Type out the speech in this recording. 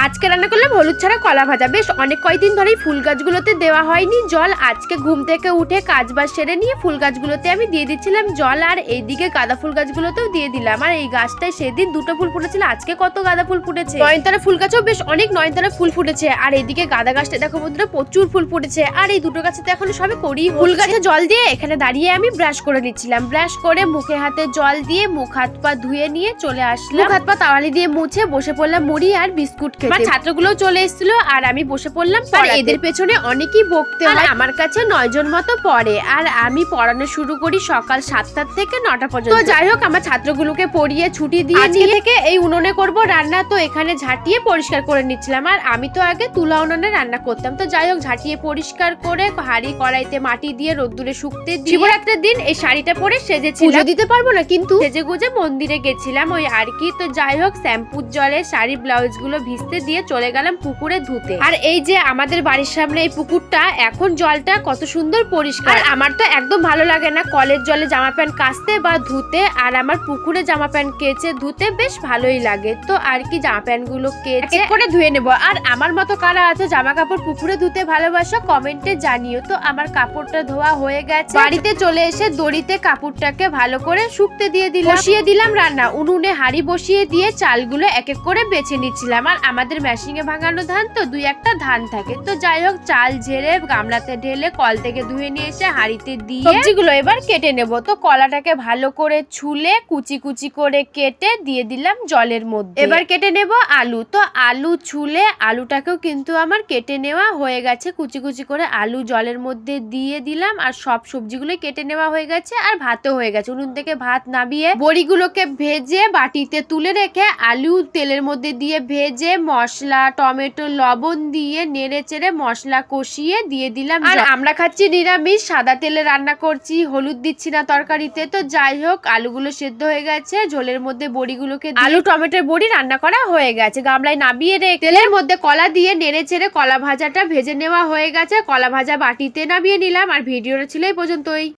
আজকে রান্না করলাম হলুদ ছাড়া কলা ভাজা। বেশ অনেক কয়েকদিন ধরেই ফুল গাছগুলোতে দেওয়া হয়নি জল। আজকে ঘুম থেকে উঠে কাজ বাজ সেরে নিয়ে ফুল গাছগুলোতে আমি দিয়ে দিচ্ছিলাম জল, আর এইদিকে গাঁদা ফুল গাছগুলোতেও দিয়ে দিলাম। আর এই গাছটায় সেদিন দুটো ফুল ফুটেছিল, আজকে কত গাঁদা ফুল ফুটেছে। নয়নতারা ফুল গাছেও বেশ অনেক নয়নতারা ফুল ফুটেছে। আর এইদিকে গাঁদা গাছটা দেখো বন্ধুরা প্রচুর ফুল ফুটেছে। আর এই দুটো গাছে তো এখন সবে করি। ফুল গাছে জল দিয়ে এখানে দাঁড়িয়ে আমি ব্রাশ করে নিচ্ছিলাম। ব্রাশ করে মুখে হাতে জল দিয়ে মুখ হাত পা ধুয়ে নিয়ে চলে আসলাম। মুখ হাত পা তাওয়ালি দিয়ে মুছে বসে পড়লাম মুড়ি আর বিস্কুট খেতে। আমার ছাত্রগুলো চলে এসেছিল আর আমি বসে পড়লাম। আর এদের পেছনে অনেকই বকতে হয়। আমার কাছে 9 জন মতো পড়ে, আর আমি পড়ানো শুরু করি সকাল 7টা থেকে 9টা পর্যন্ত। তো যাই হোক, আমার ছাত্রগুলোকে পড়িয়ে ছুটি দিয়ে আজকে থেকে এই উনুনে করব রান্না। তো এখানে ঝাঁটিয়ে পরিষ্কার করে নিচ্ছিলাম। আর আমি তো আগে তুলা উনুনে রান্না করতাম। তো যাই হোক, ঝাঁটিয়ে পরিষ্কার করে হাঁড়ি কড়াইতে মাটি দিয়ে রোদ্দুরে শুকতে দিয়ে শিবরাত্রির দিন এই শাড়িটা পরে সেজেছি। পুজো দিতে পারবো না কিন্তু সেজে গুজে মন্দিরে গেছিলাম ওই আর কি। তো যাই হোক, শ্যাম্পুর জলে শাড়ি ব্লাউজ গুলো ভিজতে দিয়ে চলে গেলাম পুকুরে ধুতে। আর এই যে আমাদের বাড়ির সামনে এই পুকুরটা, এখন জলটা কত সুন্দর পরিষ্কার। আমার তো একদম ভালো লাগে না কলের জলে জামা প্যান্ট কাচতে বা ধুতে, আর আমার পুকুরে জামা প্যান্ট কেচে ধুতে বেশ ভালোই লাগে। তো আর কি জামা প্যান্ট গুলো কেচে করে ধুয়ে নেবো। আর আমার মতো কারা আছে জামা কাপড় পুকুরে ধুতে ভালোবাসো কমেন্টে জানিও। তো আমার কাপড়টা ধোয়া হয়ে গেছে। বাড়িতে চলে এসে দড়িতে কাপড়টাকে ভালো করে শুকতে দিয়ে দিলাম। বসিয়ে দিলাম রান্না। উনুনে হাঁড়ি বসিয়ে দিয়ে চালগুলো এক এক করে বেছে নিচ্ছিলাম। আর আমাদের মেশিনে ভাঙানো ধান তো 2-1টা ধান থাকে। তো যাই হোক, চাল ঝেড়ে গামলাতে ঢেলে কল থেকে ধুয়ে নিয়ে এসে হাঁড়িতে দিয়ে সবজিগুলো এবার কেটে নেব। তো কলাটাকে ভালো করে ছুলে কুচি কুচি করে কেটে দিয়ে দিলাম জলের মধ্যে। এবার কেটে নেব আলু। তো আলু ছুলে আলুটাকেও কিন্তু আমার কেটে নেওয়া হয়ে গেছে। কুচি কুচি করে আলু জলের মধ্যে দিয়ে দিলাম। আর সব সবজিগুলো কেটে নেওয়া হয়ে গেছে। আর ভাতও হয়ে গেছে। উনুন থেকে ভাত নামিয়ে বড়িগুলোকে ভেজে বাটিতে তুলে রেখে আলু তেলের মধ্যে দিয়ে ভেজে মশলা টমেটো লবণ দিয়ে নেড়ে চেড়ে মশলা কষিয়ে দিয়ে দিলাম। আর আমরা খাচ্ছি নিরামিষ, সাদা তেলে রান্না করছি, হলুদ দিচ্ছি না তরকারিতে। তো যাই হোক, আলুগুলো সেদ্ধ হয়ে গেছে। ঝোলের মধ্যে বড়িগুলোকে আলু টমেটোর বড়ি রান্না করা হয়ে গেছে। গামলায় নামিয়ে রেখে তেলের মধ্যে কলা দিয়ে নেড়ে চেড়ে কলা ভাজাটা ভেজে নেওয়া হয়ে গেছে। কলা ভাজা বাটিতে নামিয়ে নিলাম। আর ভিডিওটা ছিল এই পর্যন্তই।